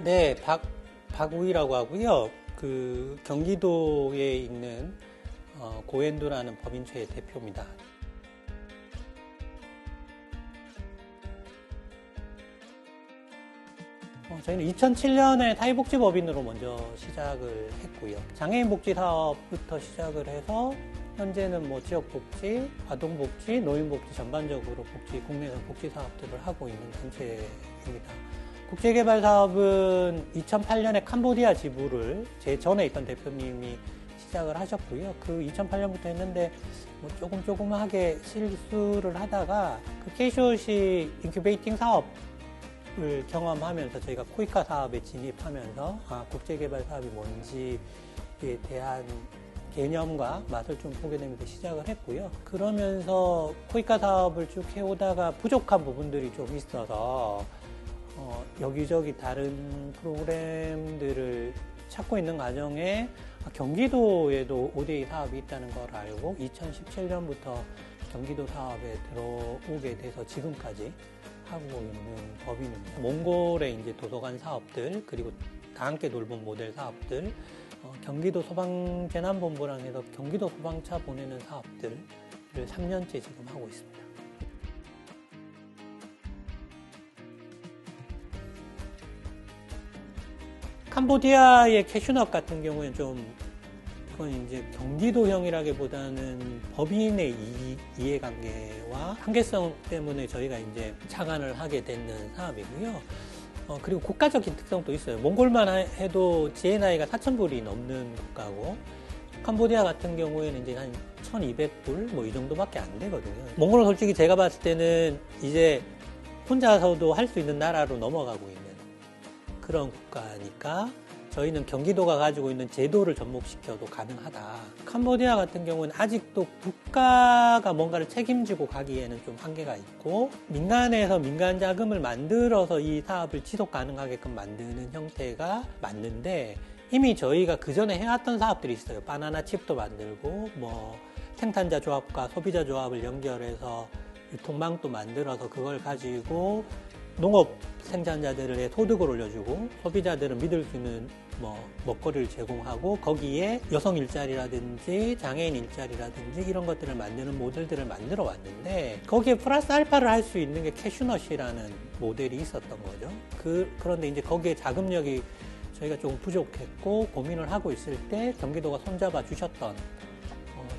네, 박우희라고 하고요. 경기도에 있는 고엔두라는 법인체의 대표입니다. 저희는 2007년에 사회복지법인으로 먼저 시작을 했고요. 장애인 복지 사업부터 시작을 해서 현재는 지역복지, 아동복지, 노인복지 전반적으로 국내에서 복지 사업들을 하고 있는 단체입니다. 국제개발 사업은 2008년에 캄보디아 지부를 제 전에 있던 대표님이 시작을 하셨고요. 그 2008년부터 했는데 조금하게 실수를 하다가 KCOC 인큐베이팅 사업을 경험하면서 저희가 코이카 사업에 진입하면서 국제개발 사업이 뭔지에 대한 개념과 맛을 좀 보게 되면서 시작을 했고요. 그러면서 코이카 사업을 쭉 해오다가 부족한 부분들이 좀 있어서 여기저기 다른 프로그램들을 찾고 있는 과정에 경기도에도 ODA 사업이 있다는 걸 알고 2017년부터 경기도 사업에 들어오게 돼서 지금까지 하고 있는 법인입니다. 몽골의 이제 도서관 사업들, 그리고 다 함께 돌봄 모델 사업들, 경기도 소방재난본부랑 해서 경기도 소방차 보내는 사업들을 3년째 지금 하고 있습니다. 캄보디아의 캐슈넛 같은 경우에는 그건 이제 경기도형이라기보다는 법인의 이해관계와 한계성 때문에 저희가 이제 착안을 하게 되는 사업이고요. 그리고 국가적인 특성도 있어요. 몽골만 해도 GNI가 4,000불이 넘는 국가고, 캄보디아 같은 경우에는 이제 한 1,200불 이 정도밖에 안 되거든요. 몽골은 솔직히 제가 봤을 때는 이제 혼자서도 할 수 있는 나라로 넘어가고 있는 그런 국가니까 저희는 경기도가 가지고 있는 제도를 접목시켜도 가능하다. 캄보디아 같은 경우는 아직도 국가가 뭔가를 책임지고 가기에는 좀 한계가 있고, 민간에서 민간 자금을 만들어서 이 사업을 지속 가능하게끔 만드는 형태가 맞는데, 이미 저희가 그 전에 해왔던 사업들이 있어요. 바나나 칩도 만들고, 생산자 조합과 소비자 조합을 연결해서 유통망도 만들어서 그걸 가지고 농업 생산자들의 소득을 올려주고, 소비자들은 믿을 수 있는 먹거리를 제공하고, 거기에 여성 일자리라든지 장애인 일자리라든지 이런 것들을 만드는 모델들을 만들어 왔는데, 거기에 플러스 알파를 할 수 있는 게 캐슈넛이라는 모델이 있었던 거죠. 그런데 이제 거기에 자금력이 저희가 조금 부족했고 고민을 하고 있을 때 경기도가 손잡아 주셨던,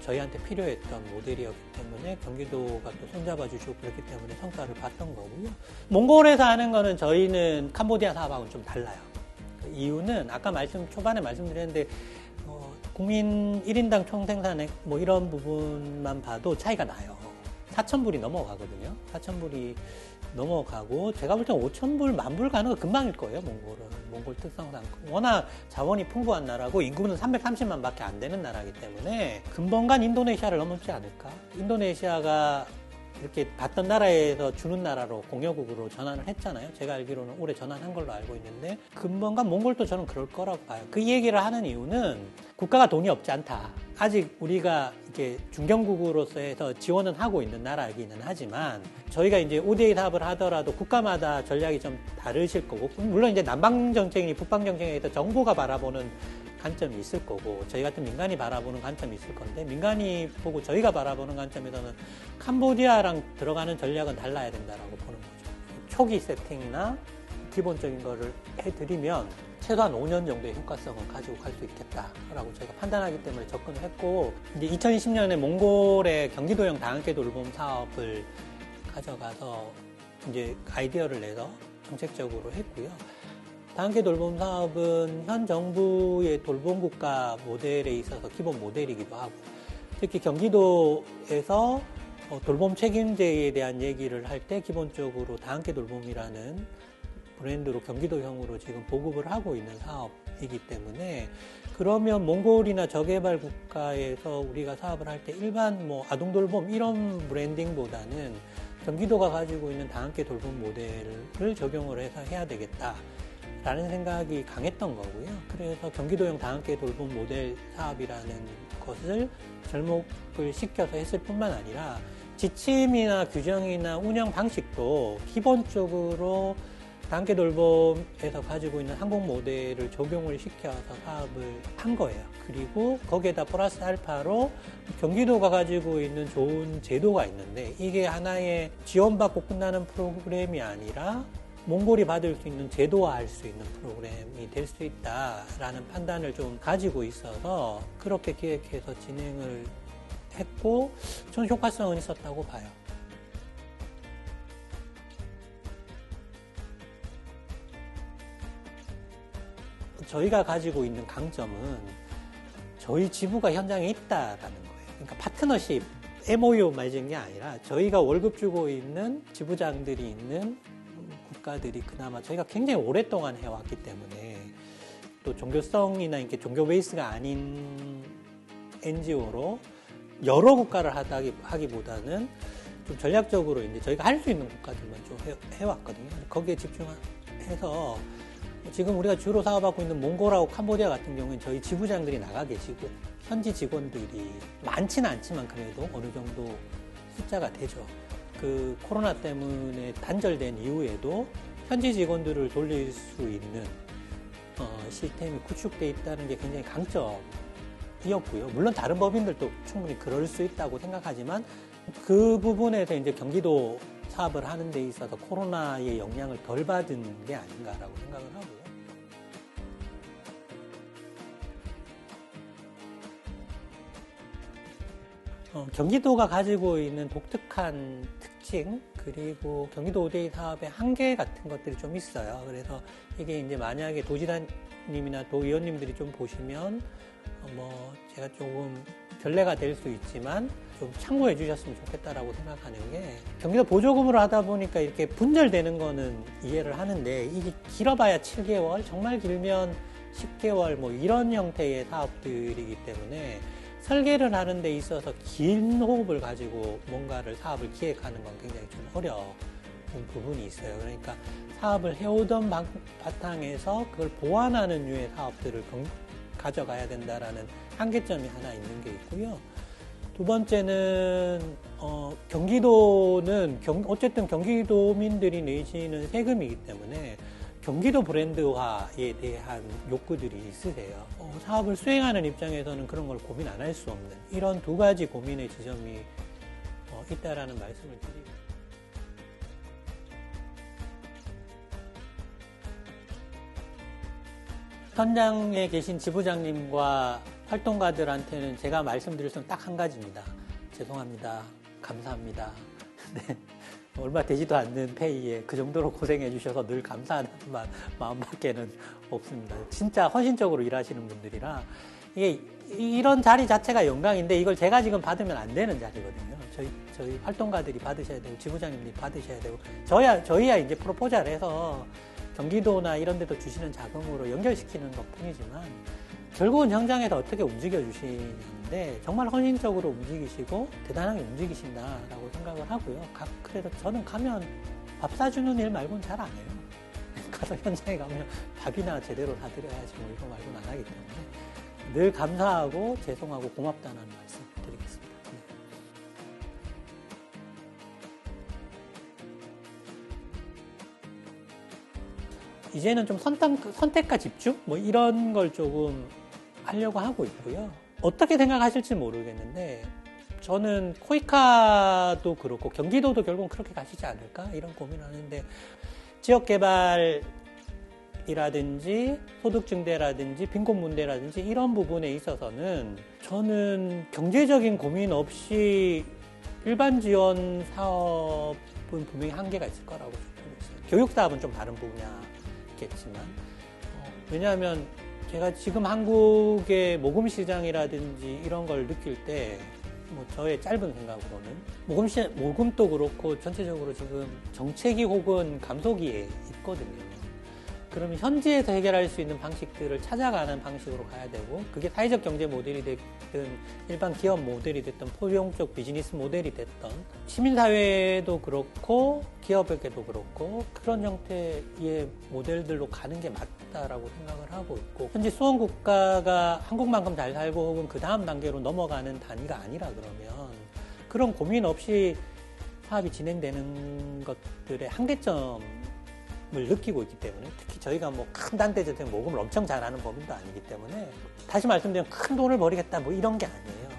저희한테 필요했던 모델이었기 때문에 경기도가 또 손잡아 주시고 그렇기 때문에 성과를 봤던 거고요. 몽골에서 하는 거는 저희는 캄보디아 사업하고는 좀 달라요. 그 이유는 아까 초반에 말씀드렸는데, 국민 1인당 총생산액 이런 부분만 봐도 차이가 나요. 4,000불이 넘어가거든요. 4,000불이 넘어가고, 제가 볼 때는 5,000불, 10,000불 가는 거 금방일 거예요, 몽골은. 몽골 특성상. 워낙 자원이 풍부한 나라고 인구는 330만 밖에 안 되는 나라이기 때문에 금방간 인도네시아를 넘지 않을까? 인도네시아가 이렇게 받던 나라에서 주는 나라로 공여국으로 전환을 했잖아요. 제가 알기로는 올해 전환한 걸로 알고 있는데, 금방간 몽골도 저는 그럴 거라고 봐요. 그 얘기를 하는 이유는 국가가 돈이 없지 않다. 아직 우리가 이렇게 중견국으로서 해서 지원은 하고 있는 나라이기는 하지만, 저희가 이제 ODA 사업을 하더라도 국가마다 전략이 좀 다르실 거고, 물론 이제 남방 정책이니 북방 정책에 대해서 정부가 바라보는 관점이 있을 거고, 저희 같은 민간이 바라보는 관점이 있을 건데, 민간이 보고 저희가 바라보는 관점에서는 캄보디아랑 들어가는 전략은 달라야 된다라고 보는 거죠. 초기 세팅이나 기본적인 거를 해드리면 최소한 5년 정도의 효과성을 가지고 갈 수 있겠다라고 저희가 판단하기 때문에 접근을 했고, 이제 2020년에 몽골의 경기도형 다함께 돌봄 사업을 가져가서 이제 아이디어를 내서 정책적으로 했고요. 다함께 돌봄 사업은 현 정부의 돌봄 국가 모델에 있어서 기본 모델이기도 하고, 특히 경기도에서 돌봄 책임제에 대한 얘기를 할 때 기본적으로 다함께 돌봄이라는 브랜드로 경기도형으로 지금 보급을 하고 있는 사업이기 때문에, 그러면 몽골이나 저개발 국가에서 우리가 사업을 할 때 일반 아동돌봄 이런 브랜딩보다는 경기도가 가지고 있는 다함께 돌봄 모델을 적용을 해서 해야 되겠다라는 생각이 강했던 거고요. 그래서 경기도형 다함께 돌봄 모델 사업이라는 것을 접목을 시켜서 했을 뿐만 아니라, 지침이나 규정이나 운영 방식도 기본적으로 단계 돌봄에서 가지고 있는 항공 모델을 적용을 시켜서 사업을 한 거예요. 그리고 거기에다 플러스 알파로 경기도가 가지고 있는 좋은 제도가 있는데 이게 하나의 지원받고 끝나는 프로그램이 아니라 몽골이 받을 수 있는 제도화할 수 있는 프로그램이 될 수 있다라는 판단을 좀 가지고 있어서 그렇게 기획해서 진행을 했고 저는 효과성은 있었다고 봐요. 저희가 가지고 있는 강점은 저희 지부가 현장에 있다라는 거예요. 그러니까 파트너십, MOU 맺은 게 아니라 저희가 월급 주고 있는 지부장들이 있는 국가들이 그나마 저희가 굉장히 오랫동안 해왔기 때문에 또 종교성이나 이렇게 종교 베이스가 아닌 NGO로 여러 국가를 하기보다는 좀 전략적으로 이제 저희가 할 수 있는 국가들만 좀 해왔거든요. 거기에 집중해서 지금 우리가 주로 사업하고 있는 몽골하고 캄보디아 같은 경우는 저희 지부장들이 나가 계시고 현지 직원들이 많지는 않지만 그래도 어느 정도 숫자가 되죠. 그 코로나 때문에 단절된 이후에도 현지 직원들을 돌릴 수 있는 시스템이 구축되어 있다는 게 굉장히 강점이었고요. 물론 다른 법인들도 충분히 그럴 수 있다고 생각하지만 그 부분에서 이제 경기도 사업을 하는 데 있어서 코로나의 영향을 덜 받은 게 아닌가라고 생각을 하고요. 경기도가 가지고 있는 독특한 특징 그리고 경기도 ODA 사업의 한계 같은 것들이 좀 있어요. 그래서 이게 이제 만약에 도지사님이나 도의원님들이 좀 보시면 제가 조금 결례가 될 수 있지만 좀 참고해 주셨으면 좋겠다라고 생각하는 게 경기도 보조금으로 하다 보니까 이렇게 분절되는 거는 이해를 하는데 이게 길어봐야 7개월, 정말 길면 10개월 이런 형태의 사업들이기 때문에 설계를 하는 데 있어서 긴 호흡을 가지고 뭔가를 사업을 기획하는 건 굉장히 좀 어려운 부분이 있어요. 그러니까 사업을 해오던 바탕에서 그걸 보완하는 류의 사업들을 가져가야 된다라는 한계점이 하나 있는 게 있고요. 두 번째는 경기도는 어쨌든 경기도민들이 내시는 세금이기 때문에 경기도 브랜드화에 대한 욕구들이 있으세요. 사업을 수행하는 입장에서는 그런 걸 고민 안 할 수 없는 이런 두 가지 고민의 지점이 있다라는 말씀을 드리고 현장에 계신 지부장님과 활동가들한테는 제가 말씀드릴 수는 딱 한 가지입니다. 죄송합니다. 감사합니다. 네. 얼마 되지도 않는 페이에 그 정도로 고생해 주셔서 늘 감사하는 마음밖에는 없습니다. 진짜 헌신적으로 일하시는 분들이라 이게 이런 자리 자체가 영광인데 이걸 제가 지금 받으면 안 되는 자리거든요. 저희 활동가들이 받으셔야 되고 지부장님들이 받으셔야 되고 저희야 이제 프로포즈를 해서 경기도나 이런 데도 주시는 자금으로 연결시키는 것 뿐이지만 결국은 현장에서 어떻게 움직여 주시는데 정말 헌신적으로 움직이시고 대단하게 움직이신다라고 생각을 하고요. 그래도 저는 가면 밥 사주는 일 말고는 잘 안 해요. 가서 현장에 가면 밥이나 제대로 사드려야지 이거 말고는 안 하기 때문에 늘 감사하고 죄송하고 고맙다는 말씀 드리겠습니다. 이제는 좀 선택과 집중? 이런 걸 조금 하려고 하고 있고요. 어떻게 생각하실지 모르겠는데, 저는 코이카도 그렇고, 경기도도 결국은 그렇게 가시지 않을까? 이런 고민을 하는데, 지역개발이라든지, 소득증대라든지, 빈곤문제라든지, 이런 부분에 있어서는 저는 경제적인 고민 없이 일반 지원 사업은 분명히 한계가 있을 거라고 보고 있어요. 교육사업은 좀 다른 분야겠지만, 왜냐하면 제가 지금 한국의 모금 시장이라든지 이런 걸 느낄 때, 저의 짧은 생각으로는 모금도 그렇고 전체적으로 지금 정체기 혹은 감소기에 있거든요. 그러면 현지에서 해결할 수 있는 방식들을 찾아가는 방식으로 가야 되고, 그게 사회적 경제 모델이 됐든 일반 기업 모델이 됐든 포용적 비즈니스 모델이 됐든 시민사회도 그렇고 기업에게도 그렇고 그런 형태의 모델들로 가는 게 맞다라고 생각을 하고 있고, 현재 수원국가가 한국만큼 잘 살고 혹은 그 다음 단계로 넘어가는 단위가 아니라 그러면 그런 고민 없이 사업이 진행되는 것들의 한계점 느끼고 있기 때문에, 특히 저희가 뭐 큰 단체에서 모금을 엄청 잘하는 법인도 아니기 때문에, 다시 말씀드리면 큰 돈을 벌이겠다 뭐 이런 게 아니에요.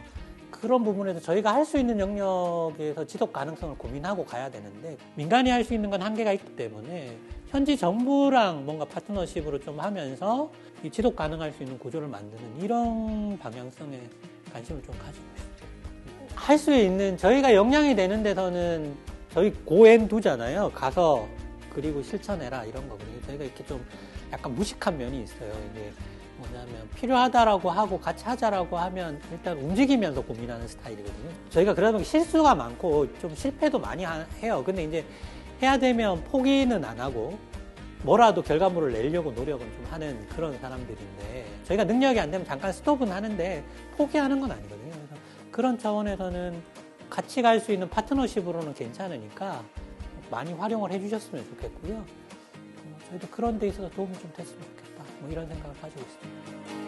그런 부분에서 저희가 할 수 있는 영역에서 지속 가능성을 고민하고 가야 되는데, 민간이 할 수 있는 건 한계가 있기 때문에 현지 정부랑 뭔가 파트너십으로 좀 하면서 이 지속 가능할 수 있는 구조를 만드는 이런 방향성에 관심을 좀 가지고 있습니다. 할 수 있는, 저희가 역량이 되는 데서는 저희 고엔 두잖아요. 가서 그리고 실천해라 이런 거거든요. 저희가 이렇게 좀 약간 무식한 면이 있어요. 이게 뭐냐면 필요하다라고 하고 같이 하자라고 하면 일단 움직이면서 고민하는 스타일이거든요. 저희가 그러다 보니 실수가 많고 좀 실패도 많이 해요. 근데 이제 해야 되면 포기는 안 하고 뭐라도 결과물을 내려고 노력은 좀 하는 그런 사람들인데, 저희가 능력이 안 되면 잠깐 스톱은 하는데 포기하는 건 아니거든요. 그래서 그런 차원에서는 같이 갈 수 있는 파트너십으로는 괜찮으니까 많이 활용을 해주셨으면 좋겠고요. 저희도 그런 데 있어서 도움이 좀 됐으면 좋겠다. 뭐 이런 생각을 가지고 있습니다.